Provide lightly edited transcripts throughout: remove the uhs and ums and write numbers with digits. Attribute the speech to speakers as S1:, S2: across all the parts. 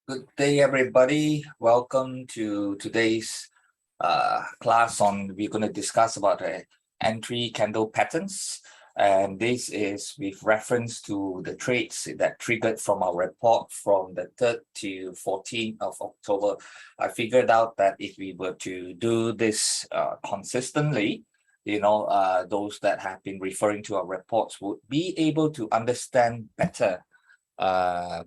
S1: Good day, everybody. Welcome to today's class on we're going to discuss about entry candle patterns. And this is with reference to the trades that triggered from our report from the 3rd to 14th of October. I figured out that if we were to do this consistently, those that have been referring to our reports would be able to understand better uh,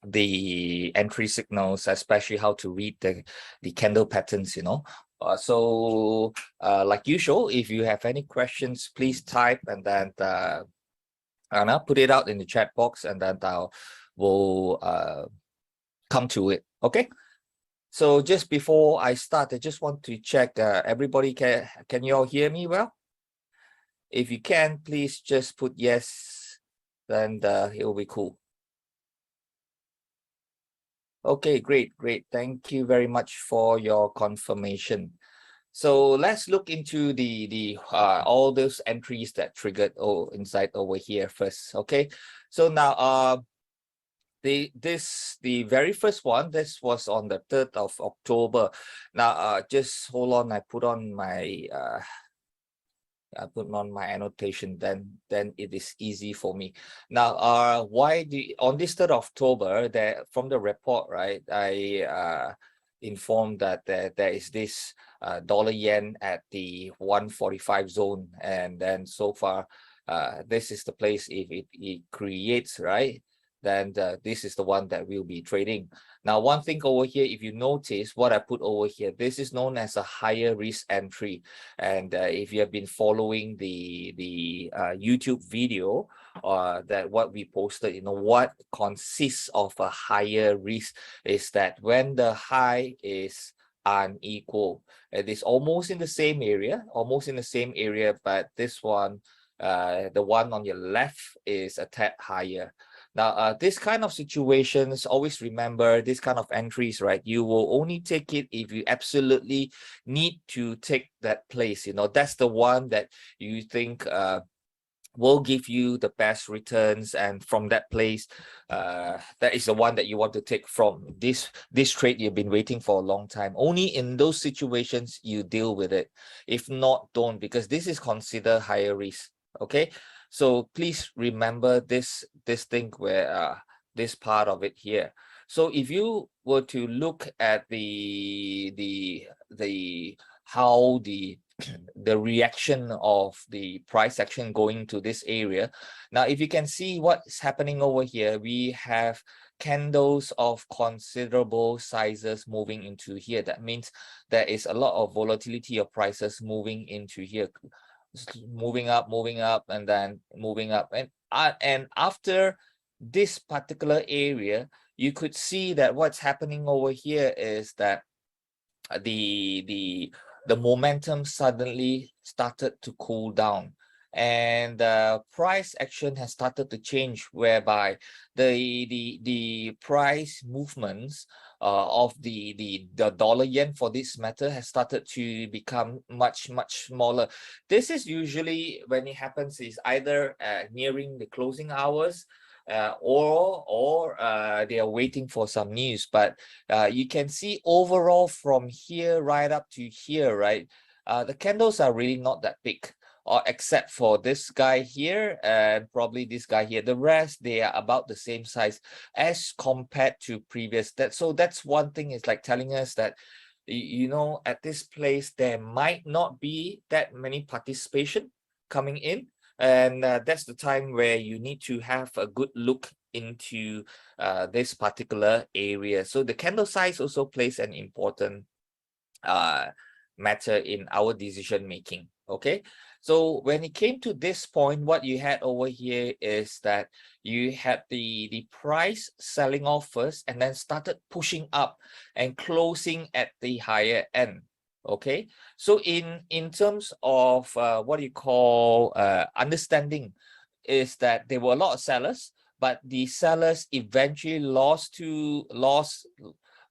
S1: the entry signals, especially how to read the candle patterns, like usual, if you have any questions, please type and then and I'll put it out in the chat box and then we'll come to it. Okay. So just before I start, I just want to check everybody, can you all hear me well? If you can, please just put yes, then it will be cool. Okay, great. Thank you very much for your confirmation. So let's look into the all those entries that triggered inside over here first. Okay, so now the very first one, this was on the 3rd of October. Now just hold on, I put on my annotation, then it is easy for me. Now why on this 3rd of October, that from the report, right, I informed that there is this dollar yen at the 145 zone, and then so far this is the place. If it creates, right, then this is the one that we'll be trading. Now, one thing over here, if you notice what I put over here, this is known as a higher risk entry. And if you have been following the YouTube video that what we posted, what consists of a higher risk is that when the high is unequal, it is almost in the same area, but this one, the one on your left, is a tad higher. Now, this kind of situations, always remember this kind of entries, right? You will only take it if you absolutely need to take that place. That's the one that you think will give you the best returns, and from that place, that is the one that you want to take from this trade you've been waiting for a long time. Only in those situations you deal with it. If not, don't, because this is considered higher risk. Okay, so please remember this thing where this part of it here. So if you were to look at the how the reaction of the price action going to this area. Now, if you can see what's happening over here, we have candles of considerable sizes moving into here. That means there is a lot of volatility of prices moving into here, moving up, and then moving up. And after this particular area, you could see that what's happening over here is that the momentum suddenly started to cool down, and price action has started to change, whereby the price movements of the dollar yen, for this matter, has started to become much smaller. This is usually when it happens is either nearing the closing hours, or they are waiting for some news. But you can see overall from here right up to here, right, the candles are really not that big, or except for this guy here and probably this guy here. The rest, they are about the same size as compared to previous. So that's one thing, is like telling us that at this place there might not be that many participation coming in, and that's the time where you need to have a good look into this particular area. So the candle size also plays an important matter in our decision making. Okay, so when it came to this point, what you had over here is that you had the price selling off first, and then started pushing up and closing at the higher end. Okay, so in terms of what you call understanding, is that there were a lot of sellers, but the sellers eventually lost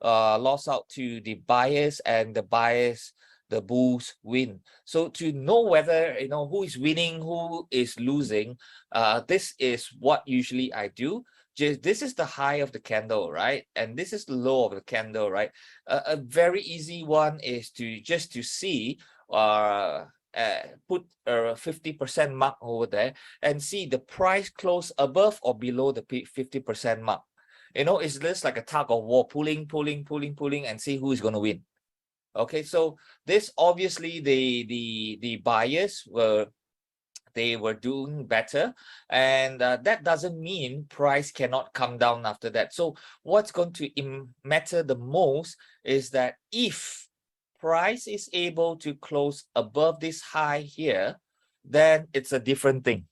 S1: out to the buyers, and the buyers, the bulls, win. So to know whether who is winning, who is losing, this is what usually I do. this is the high of the candle, right? And this is the low of the candle, right? A very easy one is to just to see, put a 50% mark over there and see the price close above or below the 50% mark. You know, it's just like a tug of war, pulling, and see who is going to win. Okay, so this obviously the buyers were doing better, and that doesn't mean price cannot come down after that. So what's going to matter the most is that if price is able to close above this high here, then it's a different thing.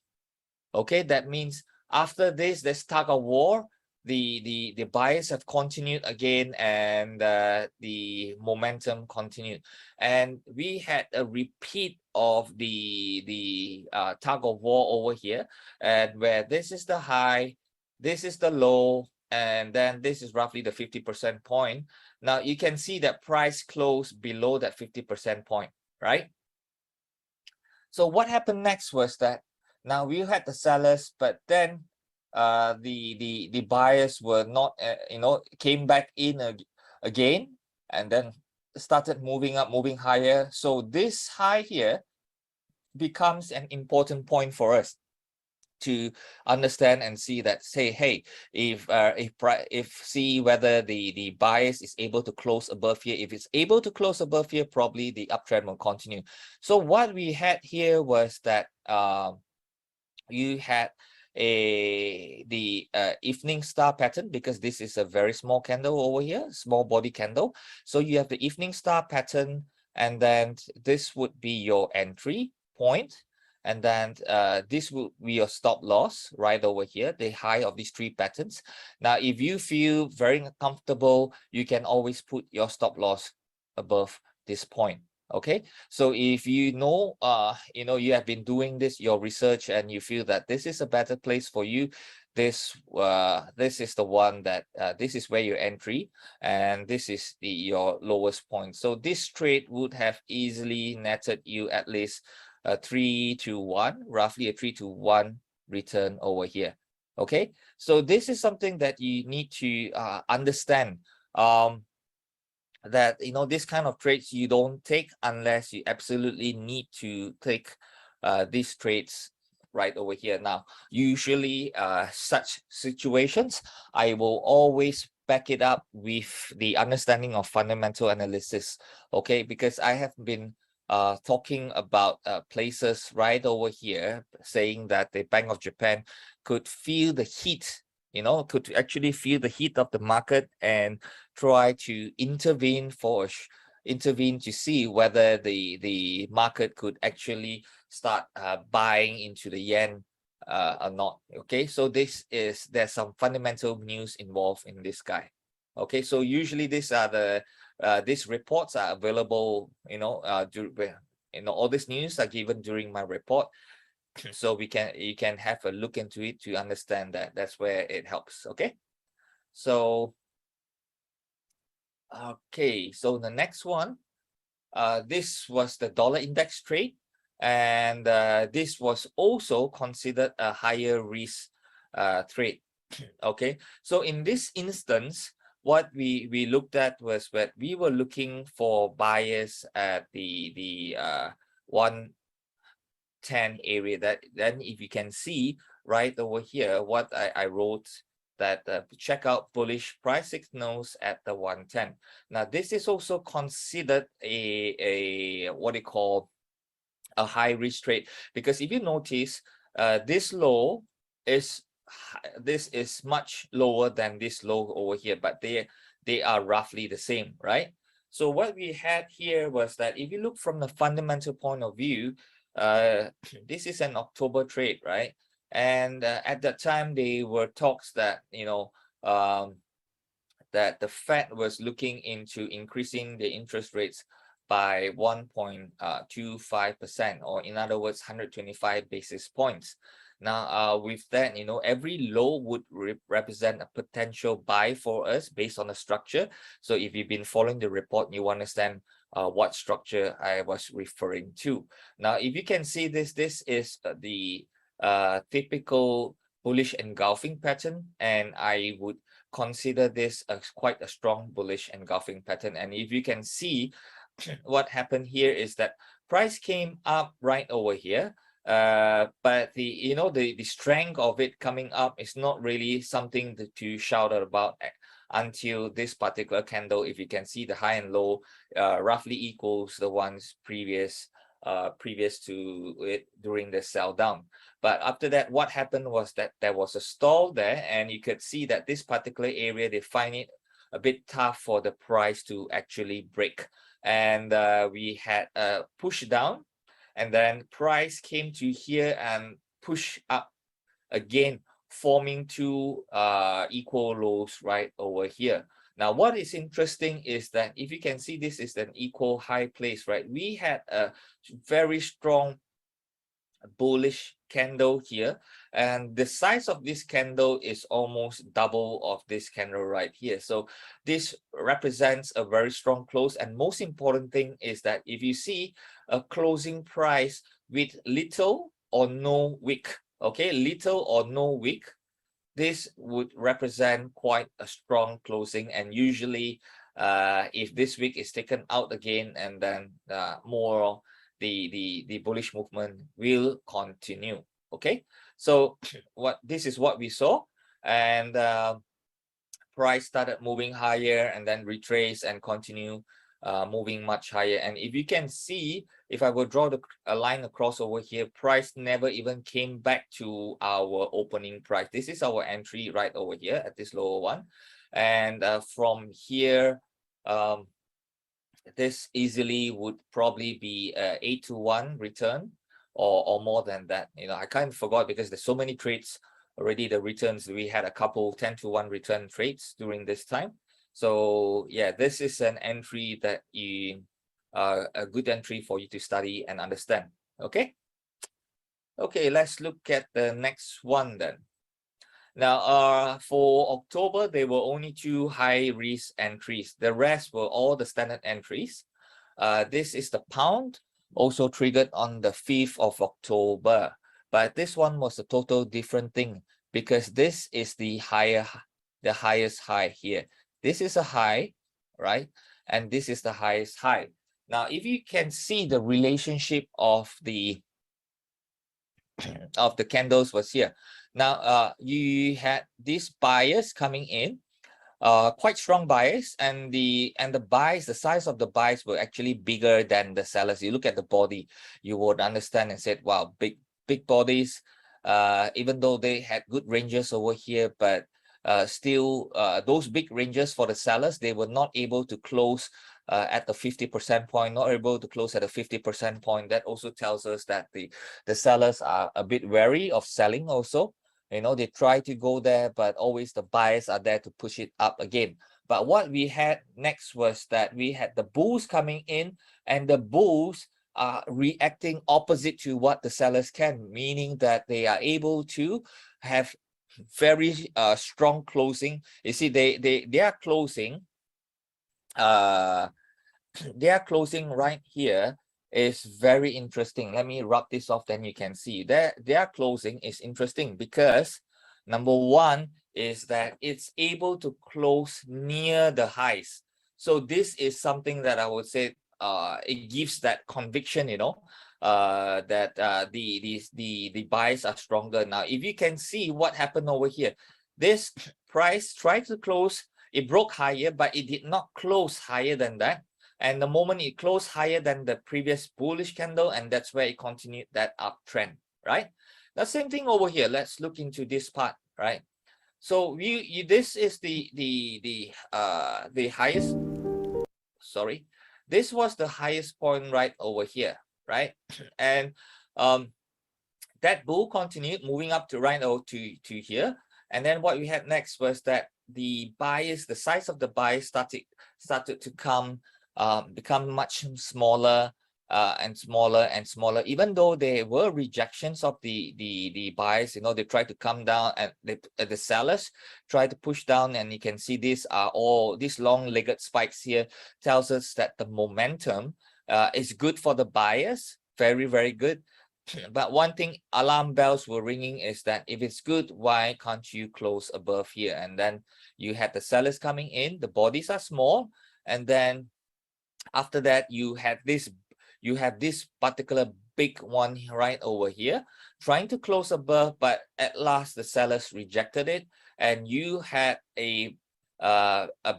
S1: Okay, that means after this, there's tug of war. The buyers have continued again, and the momentum continued, and we had a repeat of the tug of war over here, and where this is the high, this is the low, and then this is roughly the 50% point. Now you can see that price closed below that 50% point, right? So what happened next was that now we had the sellers, but then the buyers were not, came back in again, and then started moving up, moving higher. So this high here becomes an important point for us to understand and see that, say, hey, if see whether the bias is able to close above here. If it's able to close above here, probably the uptrend will continue. So what we had here was that you had the evening star pattern, because this is a very small candle over here, small body candle. So you have the evening star pattern, and then this would be your entry point, and then this will be your stop loss right over here, the high of these three patterns. Now if you feel very comfortable, you can always put your stop loss above this point. Okay, so if you know, you have been doing this, your research, and you feel that this is a better place for you, this is the one that this is where your entry, and this is your lowest point. So this trade would have easily netted you at least a 3-to-1, roughly a 3-to-1 return over here. Okay, so this is something that you need to understand. That this kind of trades you don't take unless you absolutely need to take these trades right over here. Now usually such situations, I will always back it up with the understanding of fundamental analysis. Okay, because I have been talking about places right over here saying that the Bank of Japan could feel the heat, could actually feel the heat of the market and try to intervene to see whether the market could actually start buying into the yen or not. Okay, so there's some fundamental news involved in this guy. Okay, so usually these reports are available, all this news are given during my report. So you can have a look into it to understand that. That's where it helps. Okay, so the next one, this was the dollar index trade, and this was also considered a higher risk trade. Okay, so in this instance, what we looked at was that we were looking for buyers at the 110 area. That then, if you can see right over here, what I wrote, that check out bullish price signals at the 110. Now this is also considered a what they call a high risk trade, because if you notice, this low is much lower than this low over here, but they are roughly the same, right? So what we had here was that if you look from the fundamental point of view, this is an October trade, right? And at that time, there were talks that that the Fed was looking into increasing the interest rates by 1.25%, or in other words, 125 basis points. Now, with that, every low would represent a potential buy for us based on the structure. So if you've been following the report, you understand what structure I was referring to. Now, if you can see this is the typical bullish engulfing pattern, and I would consider this as quite a strong bullish engulfing pattern. And if you can see, what happened here is that price came up right over here, but the strength of it coming up is not really something to shout out about until this particular candle. If you can see, the high and low roughly equals the ones previous to it during the sell down. But after that, what happened was that there was a stall there, and you could see that this particular area, they find it a bit tough for the price to actually break. And we had a push down, and then price came to here and push up again, forming two equal lows right over here. Now, what is interesting is that if you can see, this is an equal high place, right? We had a very strong bullish candle here, and the size of this candle is almost double of this candle right here. So this represents a very strong close, and most important thing is that if you see a closing price with little or no wick, okay, little or no wick, this would represent quite a strong closing. And usually if this wick is taken out again, and then more the bullish movement will continue. Okay, so this is what we saw, and price started moving higher and then retrace and continue moving much higher. And if you can see, if I will draw a line across over here, price never even came back to our opening price. This is our entry right over here at this lower one, and from here this easily would probably be 8-1 return or more than that. I kind of forgot because there's so many trades already. The returns, we had a couple 10-1 return trades during this time. So yeah, this is an entry that a good entry for you to study and understand. Okay, let's look at the next one then. Now, for October, there were only 2 high risk entries. The rest were all the standard entries. This is the pound, also triggered on the 5th of October. But this one was a total different thing, because this is the highest high here. This is a high, right? And this is the highest high. Now, if you can see the relationship of the candles was here. Now, you had these buyers coming in, quite strong buyers, and the buys, the size of the buys were actually bigger than the sellers. You look at the body, you would understand and said, wow, big bodies, even though they had good ranges over here, but still those big ranges for the sellers, they were not able to close at the 50% point, not able to close at a 50% point. That also tells us that the sellers are a bit wary of selling also. They try to go there, but always the buyers are there to push it up again. But what we had next was that we had the bulls coming in, and the bulls are reacting opposite to what the sellers can, meaning that they are able to have very strong closing. You see, they are closing their closing right here is very interesting. Let me rub this off, then you can see their closing is interesting because number one is that it's able to close near the highs. So this is something that I would say it gives that conviction, that the buys are stronger. Now, if you can see what happened over here, this price tried to close, it broke higher, but it did not close higher than that. And the moment it closed higher than the previous bullish candle, and that's where it continued that uptrend, right? The same thing over here. Let's look into this part, right? So this is the highest. Sorry, this was the highest point right over here, right? And that bull continued moving up to right over to here. And then what we had next was that the buyers, the size of the buyers started to become much smaller and smaller and smaller. Even though there were rejections of the buyers, they try to come down, and the sellers try to push down. And you can see these are all these long-legged spikes here, tells us that the momentum is good for the buyers, very, very good. but one thing alarm bells were ringing is that if it's good, why can't you close above here? And then you had the sellers coming in, the bodies are small, and then after that you have this particular big one right over here trying to close above, but at last the sellers rejected it, and you had a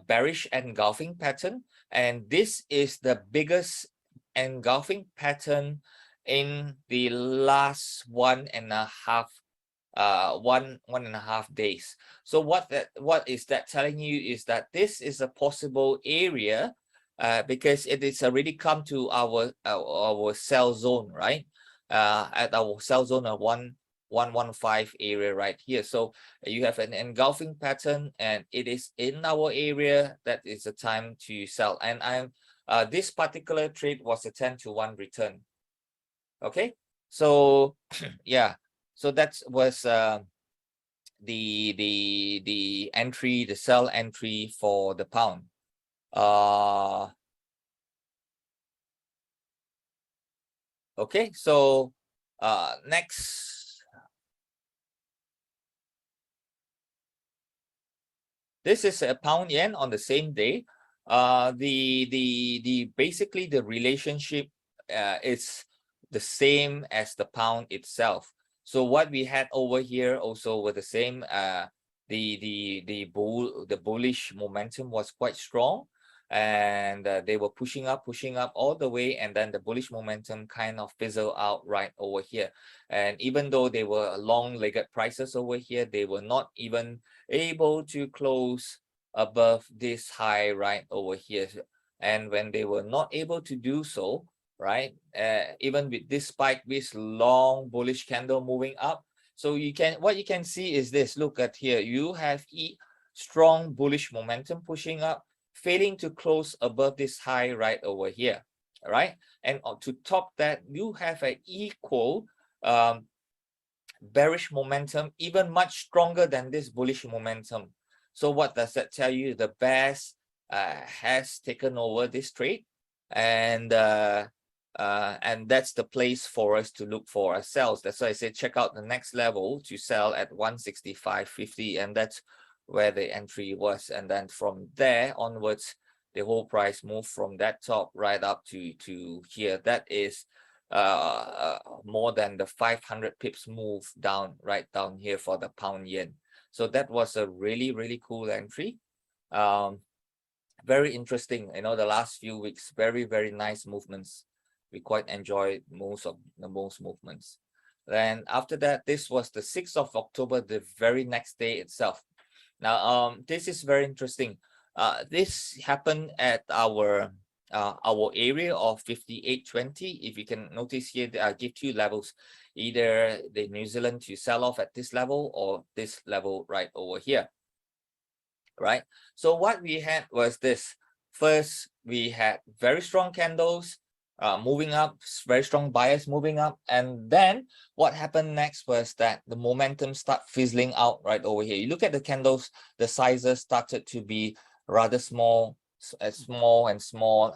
S1: bearish engulfing pattern, and this is the biggest engulfing pattern in the last 1.5 days. So what is that telling you is that this is a possible area, because it is already come to our sell zone, right? At our sell zone of 115 area right here. So you have an engulfing pattern, and it is in our area. That is the time to sell. And this particular trade was a 10-to-1 return. Okay, so yeah, so that was the entry, the sell entry for the pound. Okay, so next, this is a pound yen on the same day. Basically the relationship is the same as the pound itself. So what we had over here also were the same. The bullish momentum was quite strong, and they were pushing up all the way, and then the bullish momentum kind of fizzled out right over here. And even though they were long-legged prices over here, they were not even able to close above this high right over here. And when they were not able to do so, right, even with despite this long bullish candle moving up, so what you can see is this. Look at here, you have strong bullish momentum pushing up, failing to close above this high right over here. All right, and to top that, you have an equal bearish momentum, even much stronger than this bullish momentum. So what does that tell you? The bears has taken over this trade, and that's the place for us to look for ourselves. That's why I say check out the next level to sell at 165.50, and that's where the entry was. And then from there onwards, the whole price moved from that top right up to here. That is more than the 500 pips move down right down here for the pound yen. So that was a really cool entry. Very interesting, you know, the last few weeks, very nice movements. We quite enjoyed most movements. Then after that, this was the 6th of October, the very next day itself. Now this is very interesting. This happened at our area of 58.20. If you can notice here, I give two levels, either the New Zealand to sell off at this level or this level right over here, right? So what we had was this. First, we had very strong candles moving up, very strong buyers moving up, and then what happened next was that the momentum start fizzling out right over here. You look at the candles, the sizes started to be rather small, getting small and small,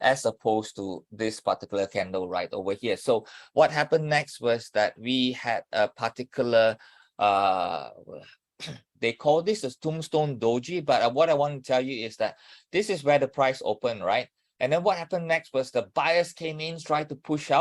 S1: as opposed to this particular candle right over here. So what happened next was that we had a particular they call this a tombstone doji, but what I want to tell you is that this is where the price opened, right? And then what happened next was the buyers came in, tried to push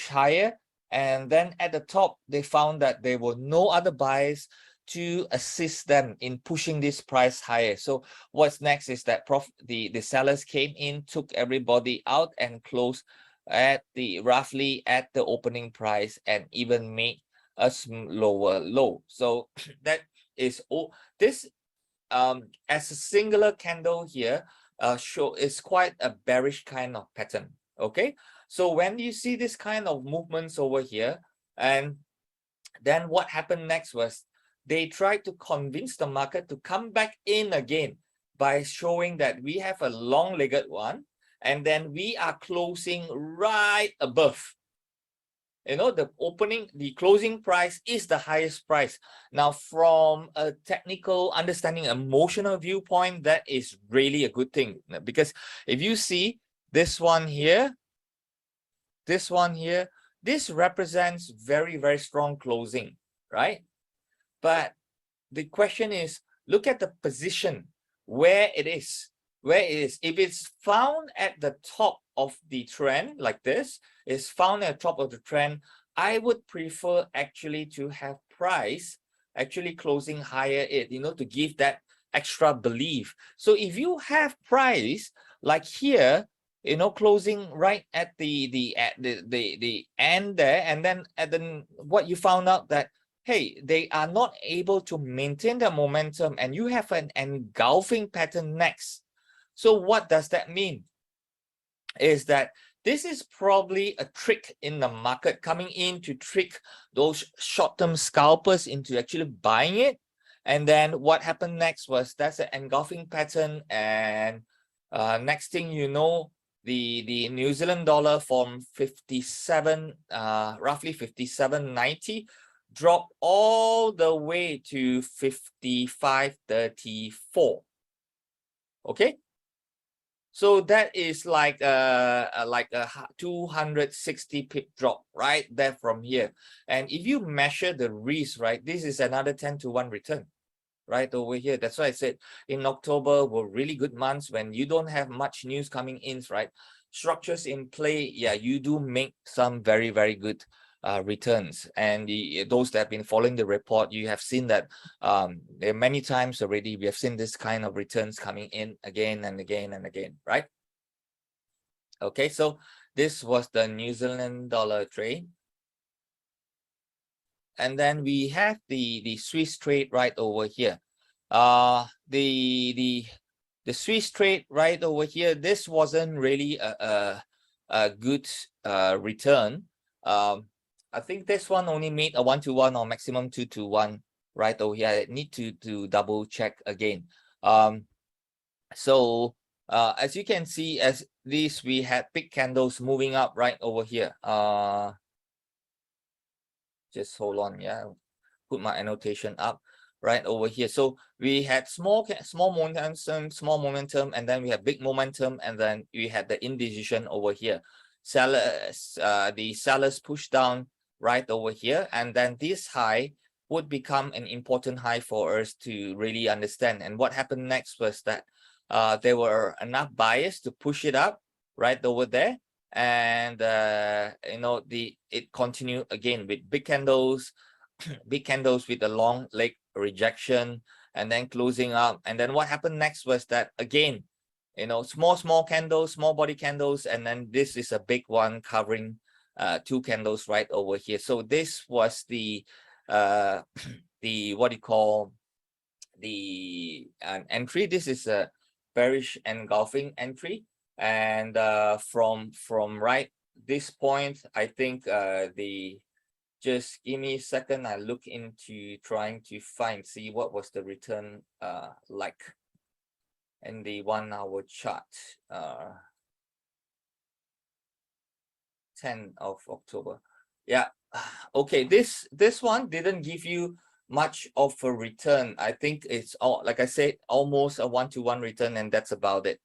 S1: higher, and then at the top they found that there were no other buyers to assist them in pushing this price higher. So what's next is that the sellers came in, took everybody out, and closed at roughly at the opening price, and even made a lower low. So that is this as a singular candle here is quite a bearish kind of pattern. Okay, so when you see this kind of movements over here, and then what happened next was they tried to convince the market to come back in again by showing that we have a long-legged one, and then we are closing right above. You know, the closing price is the highest price. Now, from a technical understanding, emotional viewpoint, that is really a good thing, because if you see this one here, this one here, this represents very, very strong closing, right? But the question is, look at the position where it is. Where it is. If it's found at the top of the trend like this, is found at the top of the trend, I would prefer actually to have price actually closing higher it, to give that extra belief. So if you have price like here, closing right at the end there, and then what you found out that, hey, they are not able to maintain the momentum, and you have an engulfing pattern next. So what does that mean? Is that this is probably a trick in the market coming in to trick those short-term scalpers into actually buying it. And then what happened next was that's an engulfing pattern, and next thing you know, the New Zealand dollar from 57, roughly 57.90, dropped all the way to 55.34. Okay, so that is like a 260 pip drop right there from here. And if you measure the risk, right, this is another 10-to-1 return right over here. That's why I said in October were really good months when you don't have much news coming in, right? Structures in play, yeah, you do make some very, very good returns. And those that have been following the report, you have seen that there are many times already we have seen this kind of returns coming in again and again and again, right? Okay, so this was the New Zealand dollar trade. And then we have the Swiss trade right over here. The Swiss trade right over here, this wasn't really a good return. I think this one only made a 1-to-1 or maximum 2-to-1 right over here. I need to double check again. So as you can see, as this, we had big candles moving up right over here. Just hold on, yeah, put my annotation up right over here. So we had small momentum, and then we had big momentum, and then we had the indecision over here. The sellers pushed down right over here, and then this high would become an important high for us to really understand. And what happened next was that there were enough buyers to push it up right over there. And it continued again with big candles, big candles with a long leg rejection, and then closing up. And then what happened next was that again, small candles, small body candles, and then this is a big one covering two candles right over here. So this was the what do you call the entry. This is a bearish engulfing entry. And from right this point, I think just give me a second. I look into trying to see what was the return like in the 1 hour chart. 10 of October. Yeah. Okay, this one didn't give you much of a return. I think it's all, like I said, almost a 1-to-1 return, and that's about it.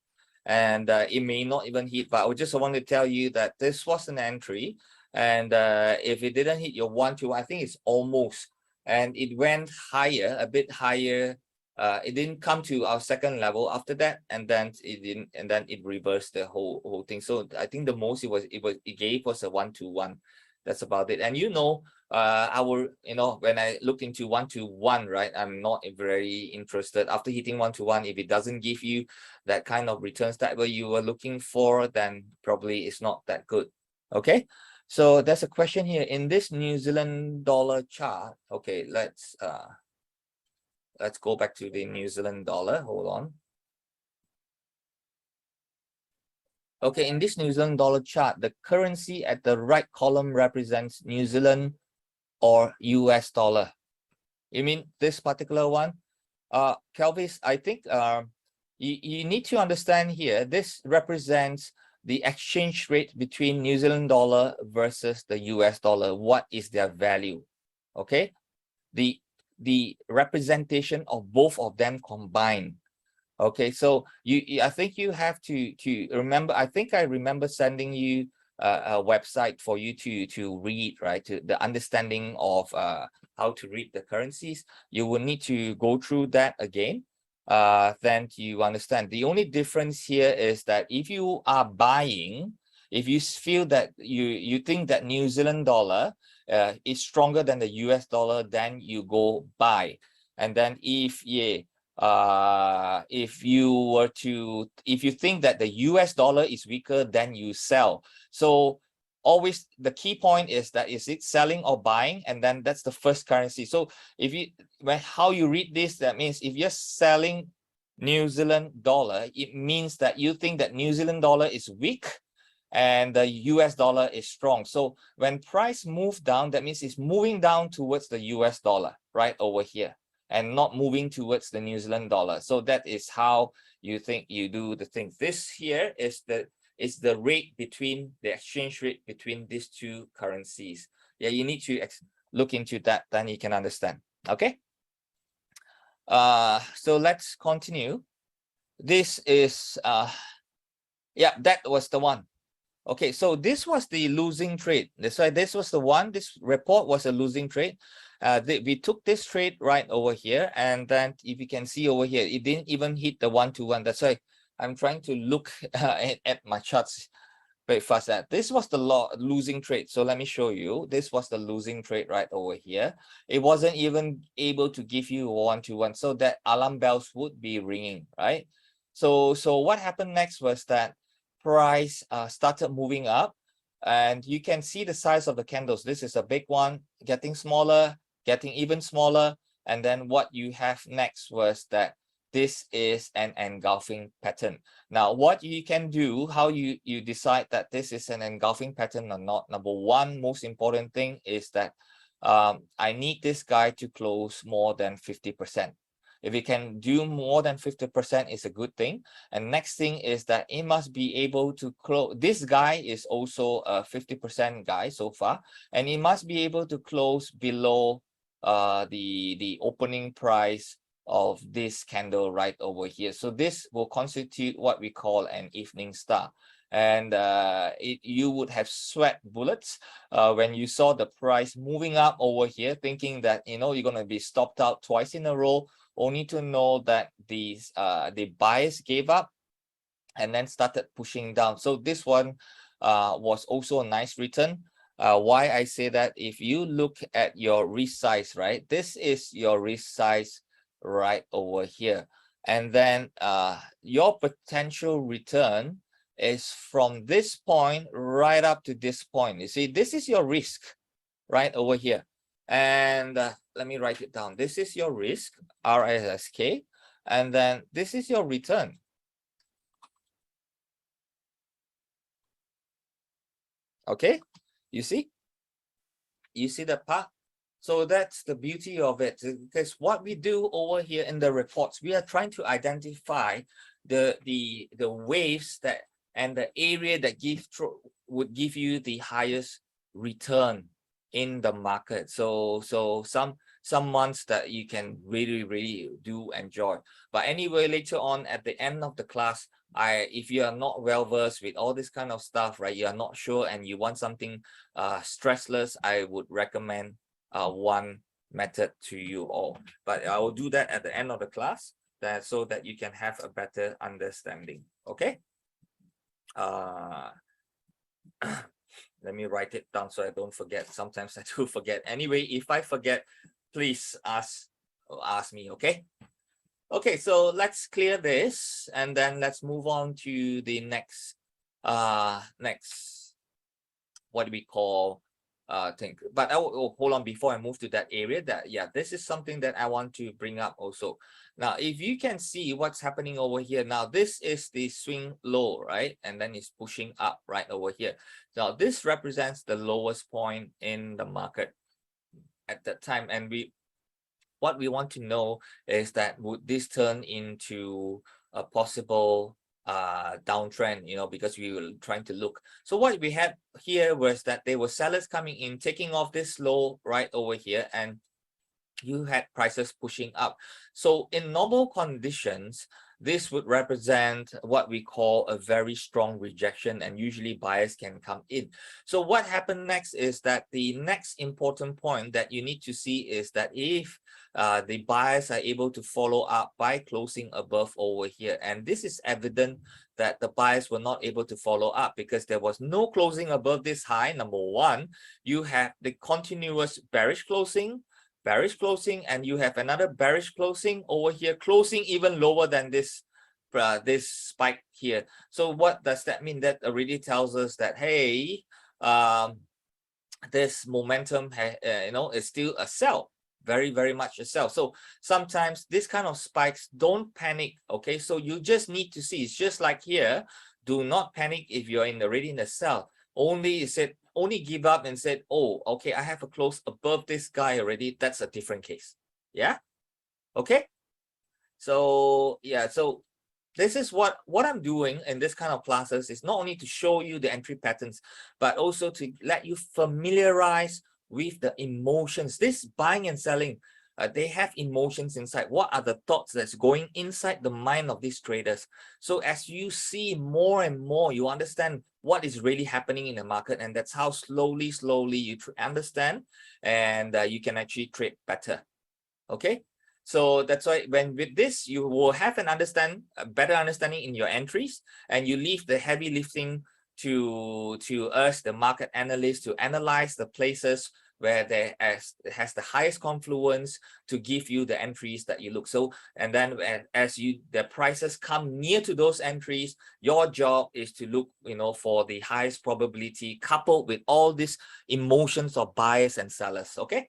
S1: And it may not even hit, but I just want to tell you that this was an entry, and if it didn't hit your 1-to, I think it's almost, and it went higher, a bit higher. It didn't come to our second level after that, and then it didn't, and then it reversed the whole thing. So I think the most it gave us a 1-to-1. That's about it. And when I look into 1-to-1, right, I'm not very interested. After hitting 1-to-1, if it doesn't give you that kind of returns that you were looking for, then probably it's not that good. Okay, so there's a question here in this New Zealand dollar chart. Okay, let's go back to the New Zealand dollar. Hold on. Okay, in this New Zealand dollar chart, the currency at the right column represents New Zealand or US dollar. You mean this particular one? Kelvis, I think you need to understand here, this represents the exchange rate between New Zealand dollar versus the US dollar. What is their value? Okay, the representation of both of them combined. Okay, so I think you have to remember. I think I remember sending you a website for you to read, right? To the understanding of how to read the currencies. You will need to go through that again. Then you understand. The only difference here is that if you are buying, if you feel that you think that New Zealand dollar is stronger than the US dollar, then you go buy. And then if you think that the US dollar is weaker, then you sell. So always the key point is that is it selling or buying, and then that's the first currency. So if you how you read this, that means if you're selling New Zealand dollar, it means that you think that New Zealand dollar is weak and the US dollar is strong. So when price move down, that means it's moving down towards the US dollar right over here and not moving towards the New Zealand dollar. So that is how you think you do the thing. This here is the rate between the exchange rate between these two currencies. Yeah, you need to look into that, then you can understand. Okay. So let's continue. This is yeah, that was the one. Okay, so this was the losing trade. That's why this was the one. This report was a losing trade. We took this trade right over here, and then if you can see over here, it didn't even hit the 1-to-1. That's why I'm trying to look at my charts very fast. That this was the losing trade. So let me show you. This was the losing trade right over here. It wasn't even able to give you 1-to-1, so that alarm bells would be ringing, right? So what happened next was that price started moving up, and you can see the size of the candles. This is a big one, getting smaller, getting even smaller, and then what you have next was that this is an engulfing pattern. Now what you can do, how you decide that this is an engulfing pattern or not, number one most important thing is that I need this guy to close more than 50%. If it can do more than 50%, is a good thing. And next thing is that it must be able to close. This guy is also a 50% guy so far, and it must be able to close below the opening price of this candle right over here. So this will constitute what we call an evening star. And you would have sweat bullets when you saw the price moving up over here, thinking that you're going to be stopped out twice in a row, only to know that the buyers gave up and then started pushing down. So this one was also a nice return. Why I say that, if you look at your risk size, right, this is your risk size right over here, and then your potential return is from this point right up to this point. You see, this is your risk right over here. And let me write it down. This is your risk, RSK, and then this is your return. Okay, you see the part. So that's the beauty of it, because what we do over here in the reports, we are trying to identify the waves that and the area that would give you the highest return in the market. So some months that you can really do enjoy. But anyway, later on at the end of the class, if you are not well versed with all this kind of stuff, right, you are not sure and you want something stressless, I would recommend one method to you all. But I will do that at the end of the class, so that you can have a better understanding. Okay. Let me write it down so I don't forget. Sometimes I do forget. Anyway, if I forget, please ask me. Okay. Okay, so let's clear this, and then let's move on to the next what do we call thing. But I will hold on before I move to that area. That, yeah, this is something that I want to bring up also. Now, if you can see what's happening over here, now this is the swing low, right? And then it's pushing up right over here. Now this represents the lowest point in the market at that time, and what we want to know is that would this turn into a possible downtrend, because we were trying to look. So what we had here was that there were sellers coming in, taking off this low right over here, and you had prices pushing up. So in normal conditions, this would represent what we call a very strong rejection, and usually buyers can come in. So what happened next is that the next important point that you need to see is that if the buyers are able to follow up by closing above over here, and this is evident that the buyers were not able to follow up because there was no closing above this high. Number one, you have the continuous bearish closing, and you have another bearish closing over here, closing even lower than this this spike here. So what does that mean? That already tells us that, hey, this momentum is still a sell, very much a sell. So sometimes this kind of spikes, don't panic. Okay, so you just need to see, it's just like here, do not panic if you're already in the sell. Only give up and said, oh, okay, I have a close above this guy already. That's a different case. Yeah. Okay. So yeah, so this is what I'm doing in this kind of classes, is not only to show you the entry patterns, but also to let you familiarize with the emotions. This buying and selling, they have emotions inside. What are the thoughts that's going inside the mind of these traders? So as you see more and more, you understand what is really happening in the market, and that's how slowly you understand, and you can actually trade better. Okay, so that's why when with this, you will have a better understanding in your entries, and you leave the heavy lifting to us, the market analysts, to analyze the places where there has the highest confluence to give you the entries that you look. So, and then as the prices come near to those entries, your job is to look, for the highest probability, coupled with all these emotions of buyers and sellers. Okay.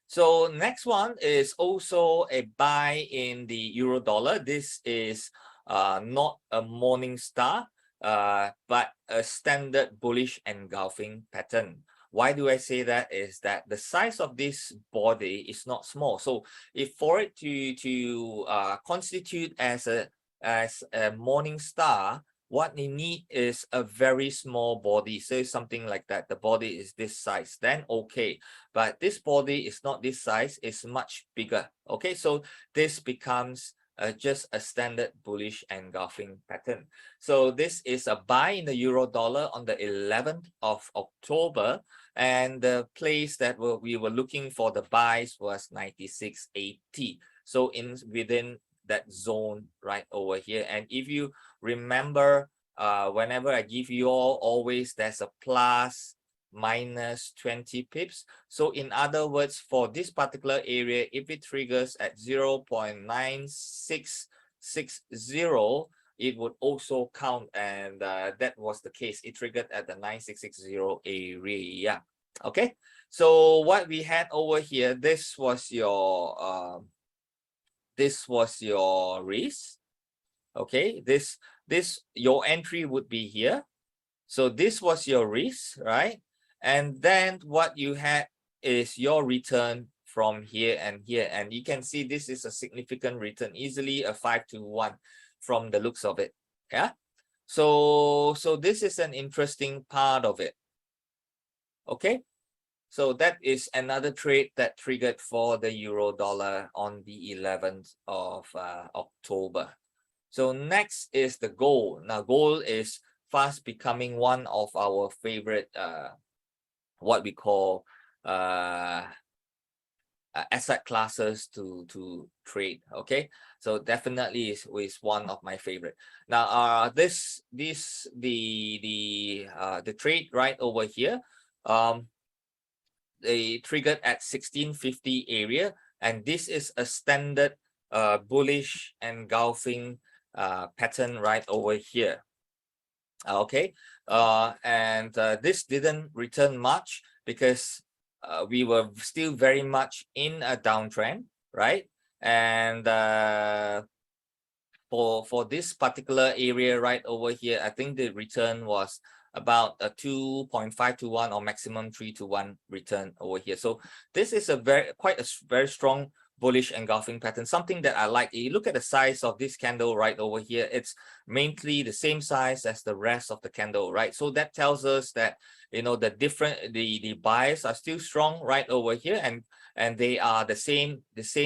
S1: So next one is also a buy in the euro dollar. This is not a morning star, but a standard bullish engulfing pattern. Why do I say that? Is that the size of this body is not small. So if for it to constitute as a morning star, what they need is a very small body. Say something like that. The body is this size, then okay. But this body is not this size, it's much bigger. Okay, so this becomes just a standard bullish engulfing pattern. So this is a buy in the euro dollar on the 11th of October. And the place that we were looking for the buys was 96.80. So within that zone right over here. And if you remember, whenever I give you always there's a plus minus 20 pips. So in other words, for this particular area, if it triggers at 0.9660, it would also count, and that was the case. It triggered at the 9660 area. Okay, so what we had over here, this was your risk. Okay, this your entry would be here. So this was your risk, right? And then what you had is your return from here and here, and you can see this is a significant return, easily a 5-1 from the looks of it. Yeah, so this is an interesting part of it. Okay, so that is another trade that triggered for the euro dollar on the 11th of October. So next is the gold. Now gold is fast becoming one of our favorite what we call asset classes to trade. Okay, so definitely is one of my favorite. Now the trade right over here, they triggered at 1650 area, and this is a standard bullish engulfing pattern right over here. Okay, and this didn't return much because we were still very much in a downtrend, right? And for this particular area right over here, I think the return was about a 2.5-1 or maximum 3-1 return over here. So this is a very strong bullish engulfing pattern, something that I like. You look at the size of this candle right over here, it's mainly the same size as the rest of the candle, right? So that tells us that you know, the buyers are still strong right over here, and they are the same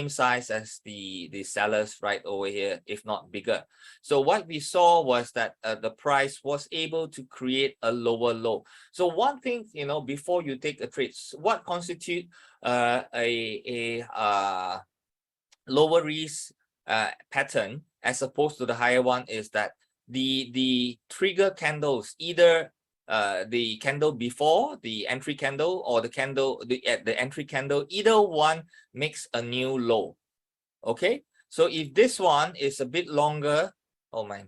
S1: size as the sellers right over here, if not bigger. So what we saw was that the price was able to create a lower low. So one thing, you know, before you take a trade, what constitute a lower risk pattern as opposed to the higher one is that the trigger candles, either the candle before the entry candle or the candle at the entry candle, either one makes a new low. Okay, so if this one is a bit longer, oh my,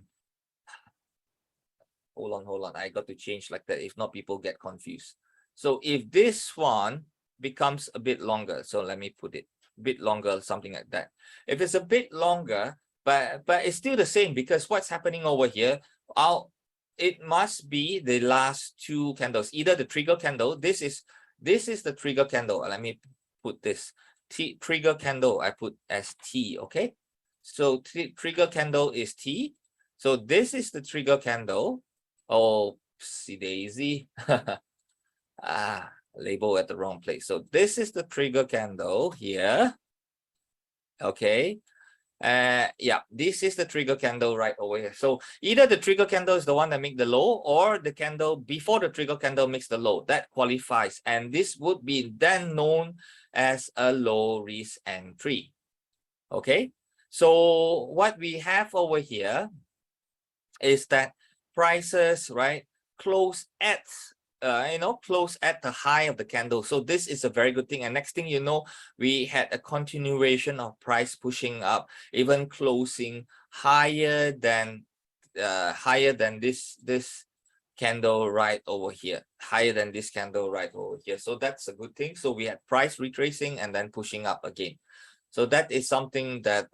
S1: hold on, I got to change like that, if not people get confused. So if this one becomes a bit longer, so let me put it a bit longer, something like that. If it's a bit longer, but it's still the same, because what's happening over here, it must be the last two candles, either the trigger candle, this is the trigger candle. Let me put this trigger candle, I put as T. Okay, so trigger candle is T. So this is the trigger candle. Oopsie daisy. Label at the wrong place. So this is the trigger candle here. Okay. Yeah, this is the trigger candle right over here. So either the trigger candle is the one that makes the low, or the candle before the trigger candle makes the low. That qualifies, and this would be then known as a low risk entry. Okay, so what we have over here is that prices, right, close at close at the high of the candle. So this is a very good thing, and next thing you know, we had a continuation of price pushing up, even closing higher than this candle right over here, higher than this candle right over here. So that's a good thing. So we had price retracing and then pushing up again. So that is something that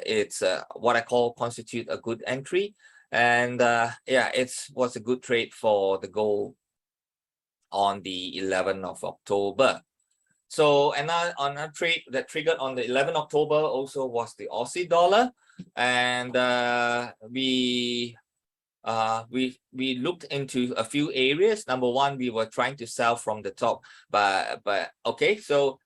S1: it's what I call constitute a good entry. And yeah, was a good trade for the gold on the 11th of October. So another trade that triggered on the 11th October also was the Aussie dollar, and we looked into a few areas. Number one, we were trying to sell from the top, but okay, so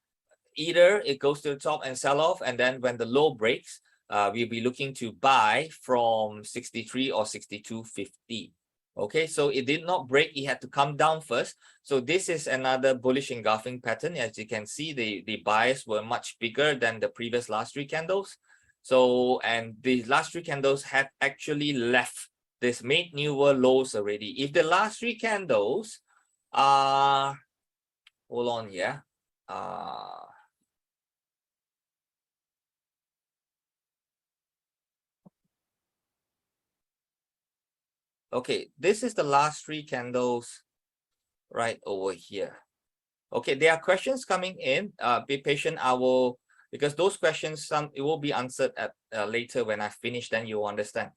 S1: either it goes to the top and sell off, and then when the low breaks, we'll be looking to buy from 63 or 62.50. Okay, so it did not break, it had to come down first. So this is another bullish engulfing pattern. As you can see, the buys were much bigger than the previous last three candles. So, and the last three candles had actually left this, made newer lows already. If the last three candles are, hold on, yeah, okay, this is the last three candles right over here. Okay, there are questions coming in. Be patient. I will, because those questions, it will be answered at later when I finish, then you'll understand.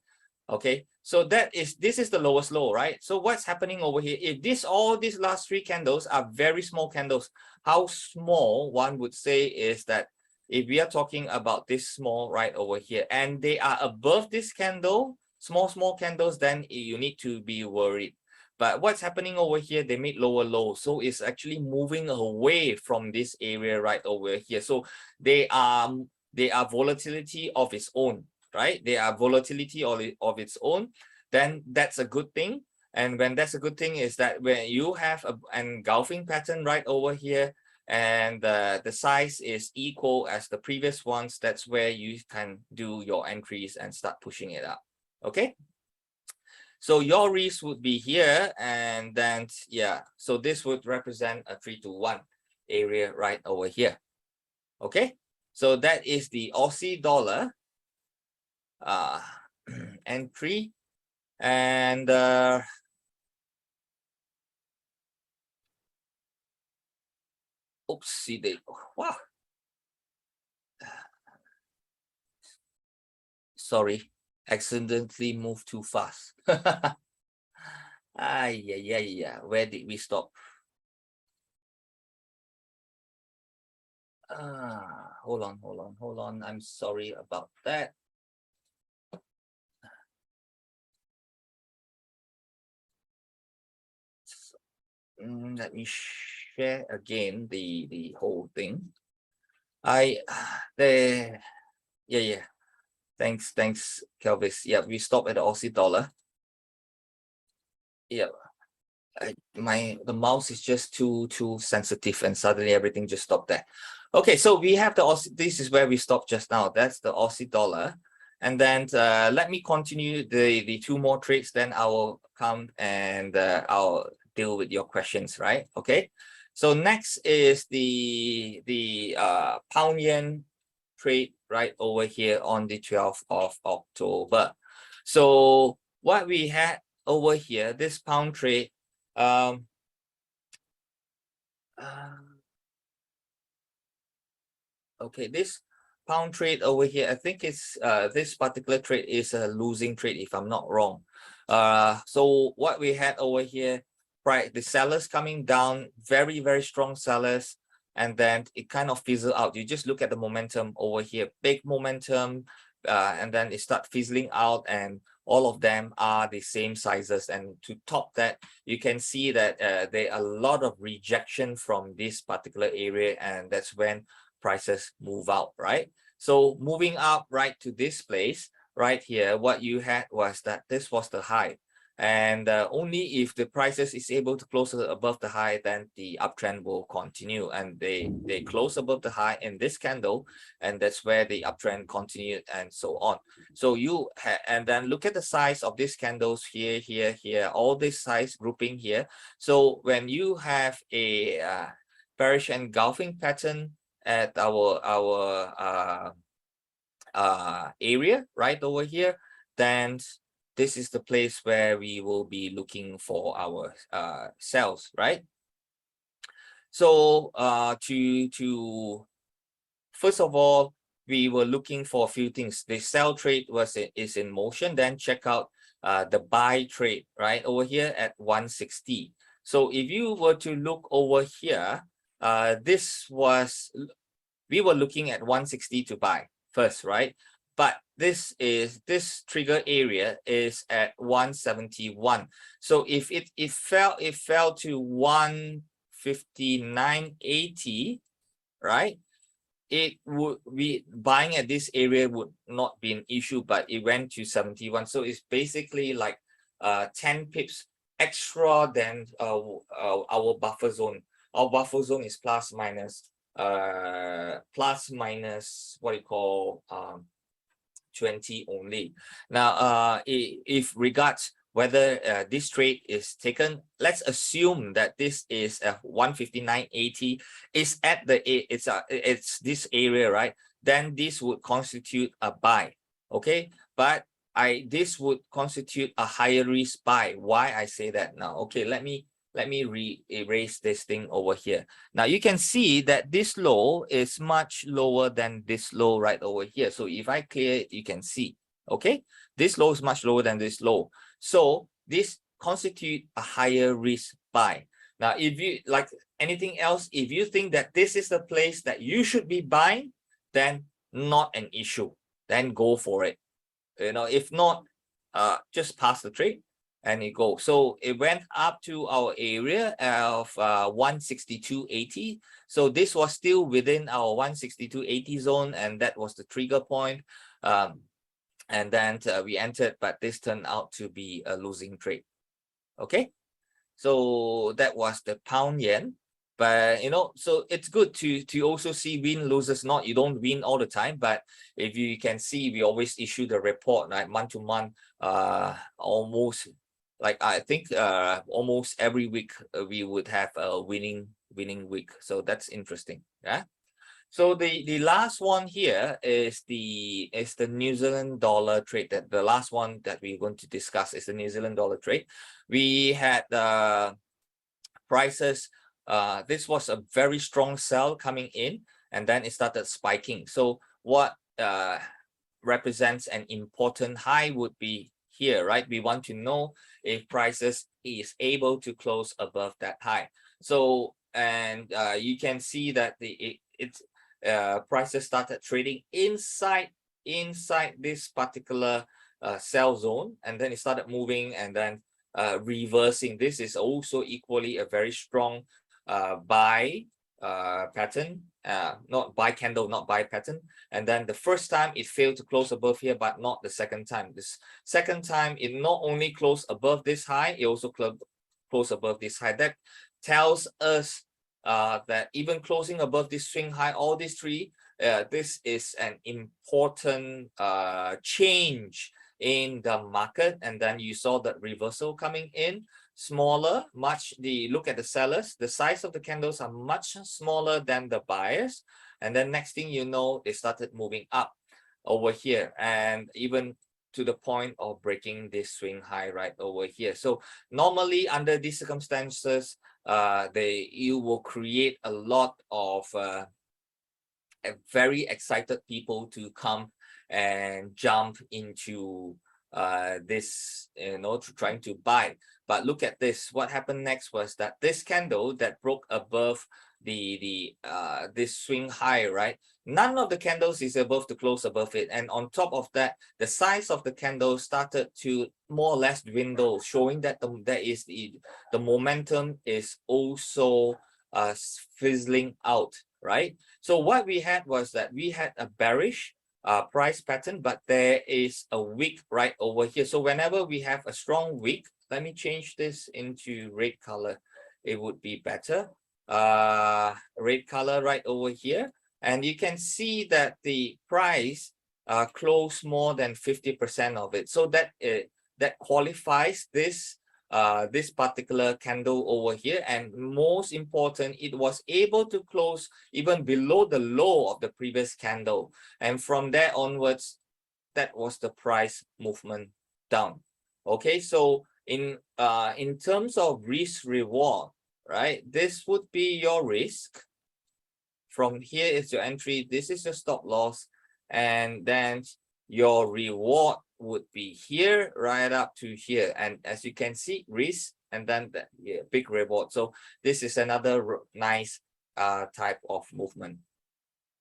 S1: Okay, so this is the lowest low, right? So what's happening over here? If all these last three candles are very small candles, how small one would say is that if we are talking about this small right over here, and they are above this candle, small candles, then you need to be worried. But what's happening over here, they made lower low, so it's actually moving away from this area right over here. So they are volatility of its own, right? They are volatility of its own. Then that's a good thing. And when that's a good thing is that when you have an engulfing pattern right over here, and the size is equal as the previous ones, that's where you can do your entries and start pushing it up. Okay, so your risk would be here, and then yeah, so this would represent a 3-to-1 area right over here. Okay, so that is the Aussie dollar entry. And oopsie, wow, sorry, accidentally moved too fast. Yeah, where did we stop? Hold on, I'm sorry about that. let me share again the whole thing. Yeah. Thanks, Kelvis. Yeah, we stop at the Aussie dollar. Yeah, the mouse is just too sensitive, and suddenly everything just stopped there. Okay, so we have the Aussie. This is where we stopped just now. That's the Aussie dollar, and then let me continue the two more trades. Then I will come and I'll deal with your questions. Right? Okay. So next is the pound yen trade right over here on the 12th of October. So what we had over here, this pound trade, okay, this pound trade over here, I think it's this particular trade is a losing trade if I'm not wrong. So what we had over here, right, the sellers coming down, very strong sellers, and then it kind of fizzle out. You just look at the momentum over here, big momentum, and then it start fizzling out, and all of them are the same sizes. And to top that, you can see that there are a lot of rejection from this particular area, and that's when prices move out, right? So moving up right to this place right here, what you had was that this was the high, and only if the prices is able to close above the high, then the uptrend will continue, and they close above the high in this candle, and that's where the uptrend continued, and so on. So and then look at the size of these candles here, all this size grouping here. So when you have a bearish engulfing pattern at our area right over here, then this is the place where we will be looking for our sells, right? So to first of all, we were looking for a few things. The sell trade is in motion. Then check out the buy trade right over here at 160. So if you were to look over here, we were looking at 160 to buy first, right? But this trigger area is at 171. So if it fell to 159.80, right? It would be buying at this area would not be an issue, but it went to 71. So it's basically like 10 pips extra than our buffer zone. Our buffer zone is plus minus what you call 20 only. Now if regards whether this trade is taken, let's assume that this is a 159.80 is at it's this area, right? Then this would constitute a buy, okay? But this would constitute a higher risk buy. Why I say that now? Okay, let me erase this thing over here. Now you can see that this low is much lower than this low right over here. So if I clear it, you can see, okay, this low is much lower than this low. So this constitute a higher risk buy. Now, if you like anything else, if you think that this is the place that you should be buying, then not an issue. Then go for it. You know, if not, just pass the trade and it goes. So it went up to our area of 162.80. So this was still within our 162.80 zone, and that was the trigger point. And then we entered, but this turned out to be a losing trade. Okay, so that was the pound yen. But you know, so it's good to also see win losers. Not you don't win all the time, but if you can see, we always issue the report, right, month to month, almost like I think almost every week we would have a winning week. So that's interesting. Yeah. So the last one here is the New Zealand dollar trade. That the last one that we're going to discuss is the New Zealand dollar trade. We had prices. This was a very strong sell coming in, and then it started spiking. So what represents an important high would be here, right? We want to know if prices is able to close above that high. So and you can see that prices started trading inside this particular sell zone, and then it started moving, and then reversing. This is also equally a very strong buy pattern, not buy candle, not buy pattern. And then the first time it failed to close above here, but not the second time. This second time it not only closed above this high, it also closed above this high. That tells us that even closing above this swing high, all these three, this is an important change in the market. And then you saw that reversal coming in smaller, look at the sellers, the size of the candles are much smaller than the buyers. And then next thing you know, they started moving up over here, and even to the point of breaking this swing high right over here. So normally under these circumstances, you will create a lot of very excited people to come and jump into this, trying to buy. But look at this. What happened next was that this candle that broke above this swing high, right? None of the candles is above to close above it, and on top of that, the size of the candle started to more or less dwindle, showing that the momentum is also fizzling out, right? So what we had was that we had a bearish price pattern, but there is a wick right over here. So whenever we have a strong wick, let me change this into red color, it would be better. Red color right over here, and you can see that the price closed more than 50% of it. So that qualifies this particular candle over here. And most important, it was able to close even below the low of the previous candle, and from there onwards, that was the price movement down. Okay, so in terms of risk reward, right, this would be your risk. From here is your entry, this is your stop loss, and then your reward would be here right up to here. And as you can see, risk and then the big reward. So this is another nice type of movement.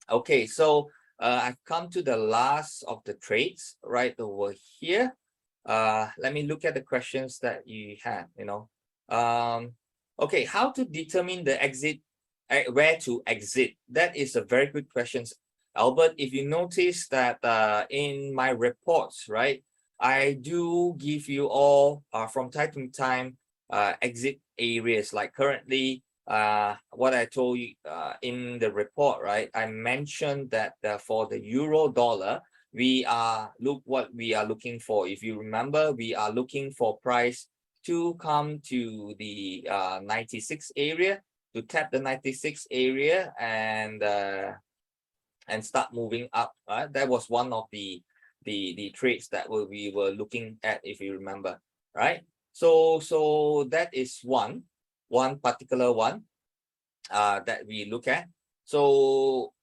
S1: Okay, so I've come to the last of the trades right over here. Let me look at the questions that you had. Okay, how to determine the exit, where to exit? That is a very good question, Albert. If you notice that in my reports, right, I do give you all from time to time exit areas. Like currently, what I told you in the report, right, I mentioned that for the euro dollar, what we are looking for. If you remember, we are looking for price to come to the 96 area, to tap the 96 area and start moving up. That was one of the trades that we were looking at, if you remember, right? So that is one particular one that we look at. So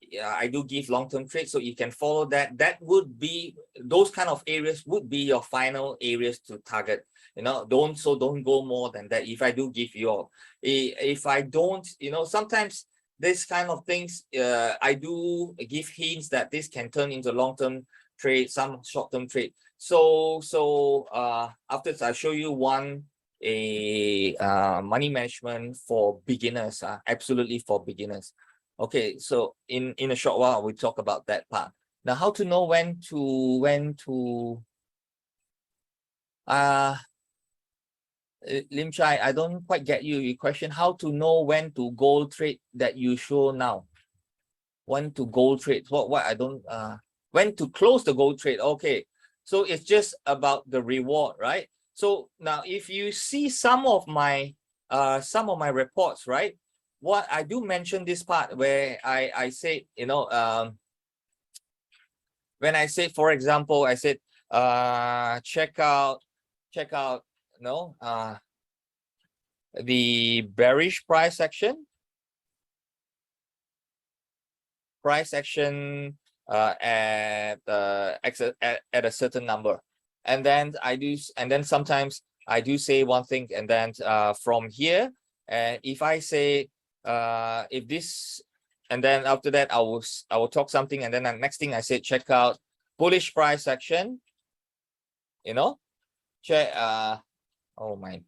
S1: yeah, I do give long-term trades, so you can follow that. That would be, those kind of areas would be your final areas to target. Don't go more than that. If I do give you all, if I don't, sometimes this kind of things, I do give hints that this can turn into long-term trade, some short-term trade. So after I show you money management for beginners, absolutely for beginners. Okay, so in a short while we talk about that part. Now, how to know when to Lim Chai, I don't quite get your question. How to know when to gold trade that you show now? When to gold trade? What I don't when to close the gold trade? Okay, so it's just about the reward, right? So now if you see some of my reports, right? What I do mention this part where I say, when I say, for example, I said check out the bearish price action at a certain number, and then sometimes I do say one thing, and then from here, and if I say if this, and then after that I will talk something, and then the next thing I say check out bullish price action, check Oh my.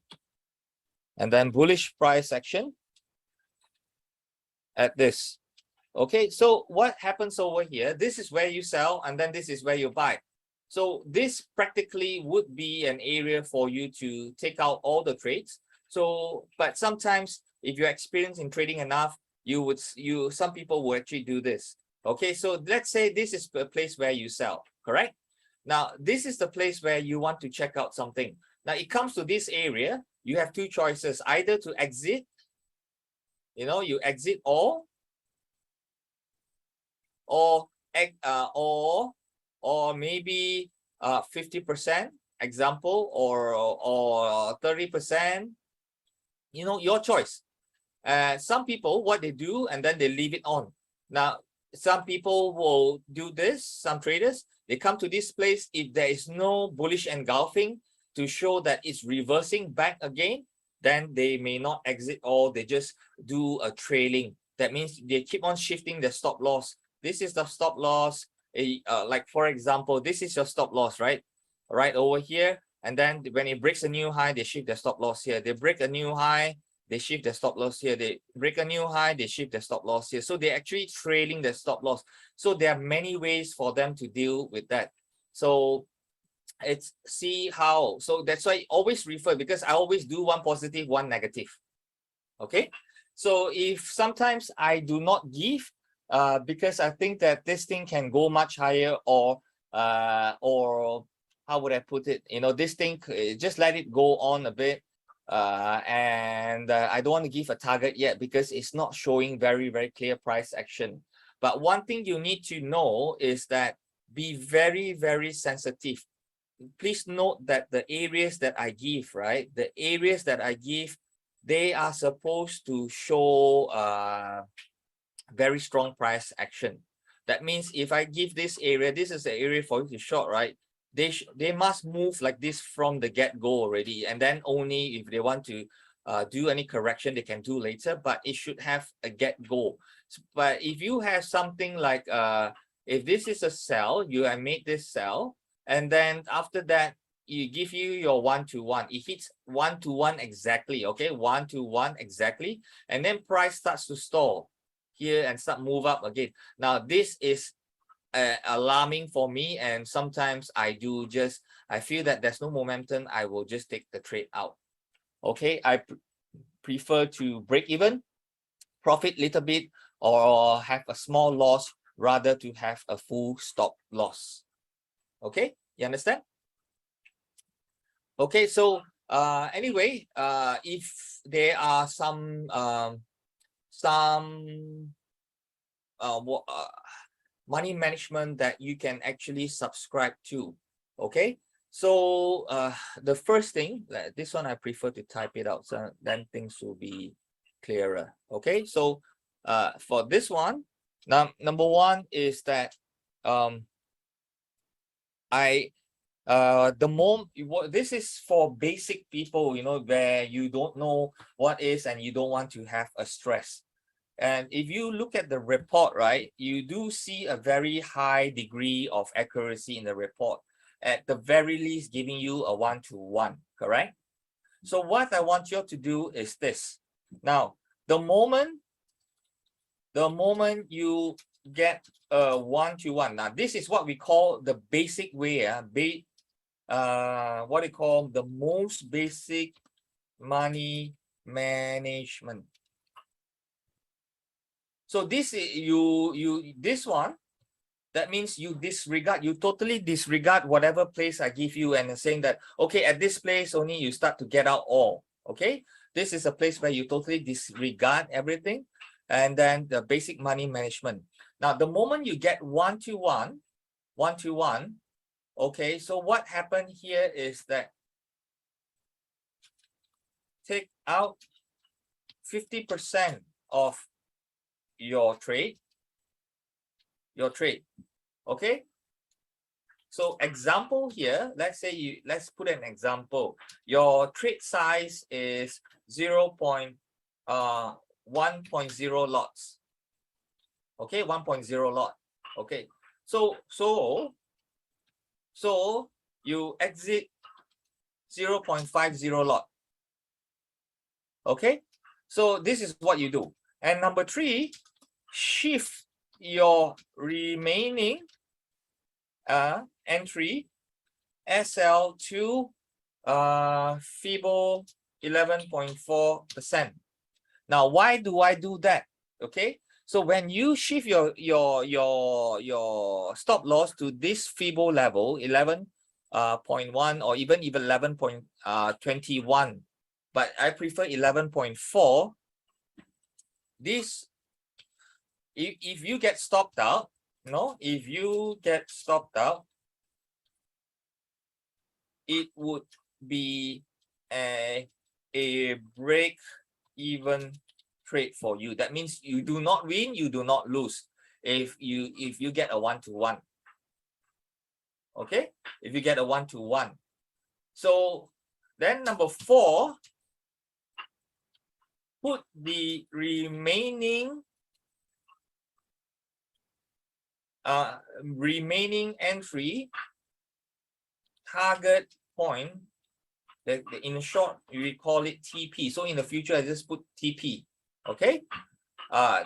S1: And then bullish price action at this. Okay, so what happens over here? This is where you sell, and then this is where you buy. So this practically would be an area for you to take out all the trades. So, but sometimes if you're experienced in trading enough, some people will actually do this. Okay, so let's say this is a place where you sell, correct? Now, this is the place where you want to check out something. Now, it comes to this area, you have two choices, either to exit, you exit all, or maybe 50% example, or 30%, your choice. Some people, what they do, and then they leave it on. Now, some people will do this, some traders, they come to this place. If there is no bullish engulfing to show that it's reversing back again, then they may not exit all, they just do a trailing. That means they keep on shifting the stop loss. This is the stop loss. Like for example, this is your stop loss, right? Right over here. And then when it breaks a new high, they shift the stop loss here. They break a new high, they shift the stop loss here. They break a new high, they shift the stop loss here. So they're actually trailing the stop loss. So there are many ways for them to deal with that. So it's see how. So that's why I always refer, because I always do one positive, one negative. Okay. So if sometimes I do not give, because I think that this thing can go much higher, or how would I put it? This thing, just let it go on a bit. And I don't want to give a target yet because it's not showing very, very clear price action. But one thing you need to know is that be very, very sensitive. Please note that the areas that I give, right? The areas that I give, they are supposed to show very strong price action. That means if I give this area, this is the area for you to short, right? They must move like this from the get-go already, and then only if they want to do any correction they can do later, but it should have a get-go. But if you have something like if this is a sell, you have made this sell, and then after that you give you your 1-to-1, it hits 1-to-1 exactly, okay, 1-to-1 exactly, and then price starts to stall here and start move up again. Now this is alarming for me, and sometimes I feel that there's no momentum, I will just take the trade out. Okay, I prefer to break even, profit little bit, or have a small loss rather to have a full stop loss. Okay, you understand? Okay, so anyway, if there are some money management that you can actually subscribe to. Okay, so the first thing, this one I prefer to type it out, so then things will be clearer. Okay, so for this one, number one is that this is for basic people, where you don't know what is and you don't want to have a stress. And if you look at the report, right, you do see a very high degree of accuracy in the report, at the very least giving you a 1-to-1, correct? So what I want you to do is this. Now, the moment you get a 1-to-1, now this is what we call the basic way, what do you call the most basic money management. So this this one, that means you totally disregard whatever place I give you, and saying that, okay, at this place only you start to get out all. Okay, this is a place where you totally disregard everything, and then the basic money management. Now, the moment you get 1-to-1, okay, so what happened here is that take out 50% of your trade, okay? So example here, let's put an example. Your trade size is 1.0 lots. Okay, 1.0 lot. Okay, so you exit 0.50 lot. Okay, so this is what you do. And number 3, shift your remaining entry SL to FIBO 11.4%. Now, why do I do that? Okay, so when you shift your stop loss to this FIBO level 11.1 or even 11.21, but I prefer 11.4. This, if you get stopped out, if you get stopped out, it would be a break even trade for you. That means you do not win, you do not lose if you get a 1-to-1. Okay, if you get a 1-to-1. So then number 4, put the remaining entry target point, that in short we call it TP. So in the future I just put TP. Okay,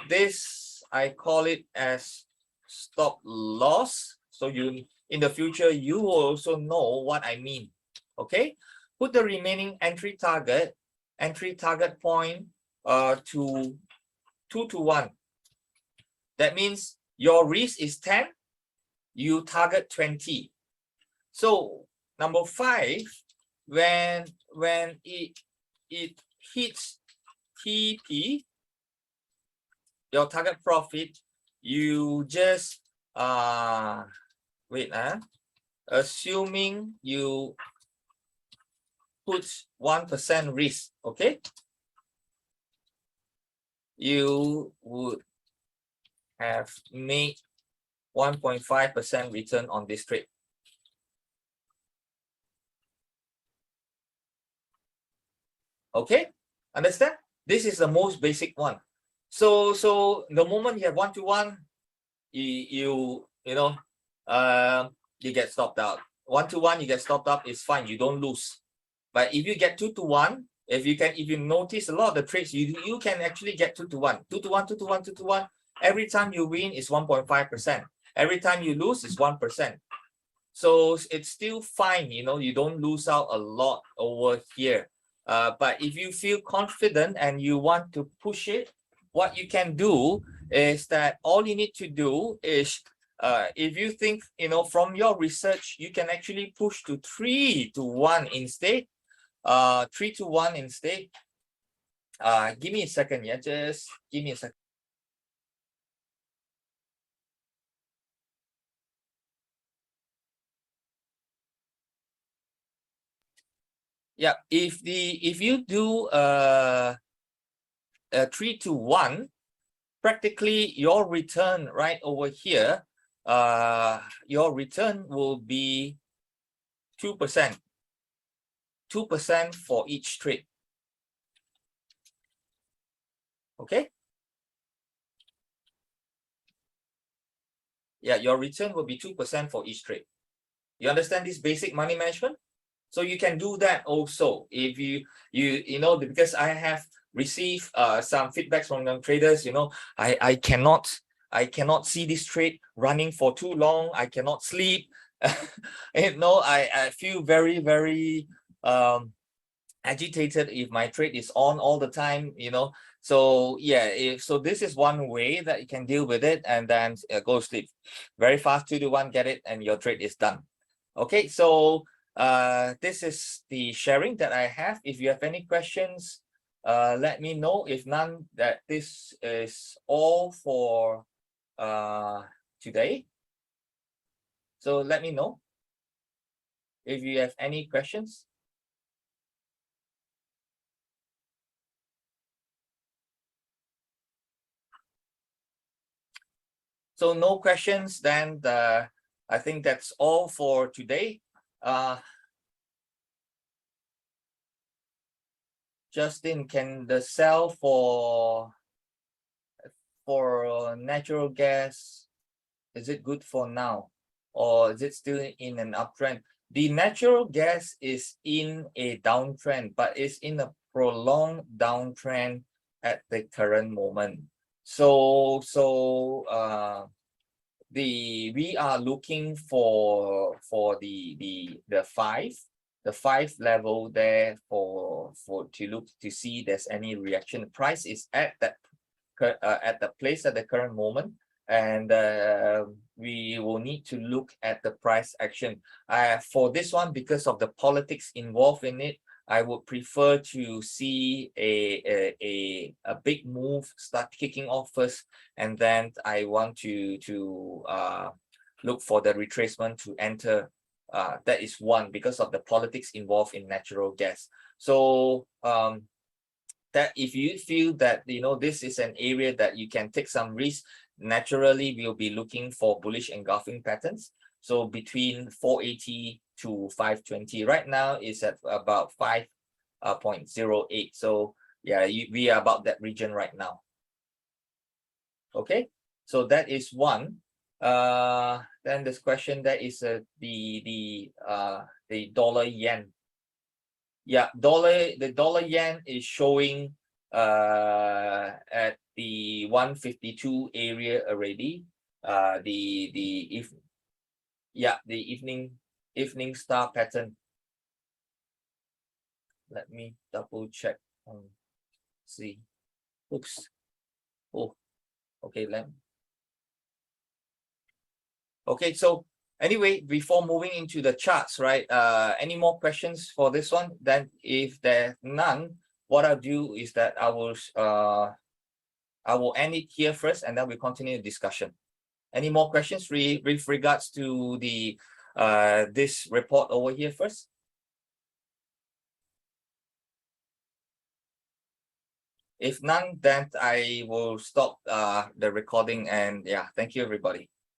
S1: this I call it as stop loss. So you, in the future, you will also know what I mean. Okay, put the remaining entry target point to 2-to-1. That means your risk is 10, you target 20. So number 5, when it hits TP, your target profit, you just assuming you put 1% risk, okay, you would have made 1.5% return on this trade. Okay, understand? This is the most basic one. So the moment you have 1-to-1, you get stopped out. 1-to-1, you get stopped up, it's fine, you don't lose. But if you get 2-to-1, if you notice a lot of the trades, you can actually get 2-to-1, 2-to-1, 2-to-1, 2-to-1. Every time you win is 1.5%. Every time you lose is 1%. So it's still fine, you don't lose out a lot over here. But if you feel confident and you want to push it, what you can do is that all you need to do is, if you think, from your research, you can actually push to 3-to-1 instead. 3-to-1 instead. Give me a second, yeah, just give me a second. Yeah, if you do a 3-to-1, practically your return right over here, your return will be 2%. 2% for each trade. Okay. Yeah, your return will be 2% for each trade. You understand this basic money management? So you can do that also if you because I have received some feedbacks from the traders. I cannot see this trade running for too long. I cannot sleep. I feel very, very agitated if my trade is on all the time. So yeah, so this is one way that you can deal with it, and then go sleep very fast, 2-to-1, get it, and your trade is done. Okay, so this is the sharing that I have. If you have any questions, let me know. If none, that this is all for today. So let me know if you have any questions. So no questions, then I think that's all for today. Justin, can the sell for natural gas, is it good for now, or is it still in an uptrend? the natural gas is in a downtrend, but it's in a prolonged downtrend at the current moment. So we are looking for the five level there for to look to see there's any reaction. Price is at that at the place at the current moment, and we will need to look at the price action. For this one, because of the politics involved in it, I would prefer to see a big move start kicking off first, and then I want to look for the retracement to enter. That is one, because of the politics involved in natural gas. So that if you feel that this is an area that you can take some risk, naturally we'll be looking for bullish engulfing patterns. So between 480 to 520. Right now is at about 5.08. So yeah, we are about that region right now. Okay, so that is one. Then this question, that is the dollar yen. Yeah, the dollar yen is showing at the 152 area already. The evening star pattern. Let me double check. See. Oops. Oh, okay. Okay, so anyway, before moving into the charts, right? Any more questions for this one? Then if there's none, what I'll do is that I will end it here first, and then we continue the discussion. Any more questions with regards to the this report over here first? If none, then I will stop the recording, and yeah, thank you everybody.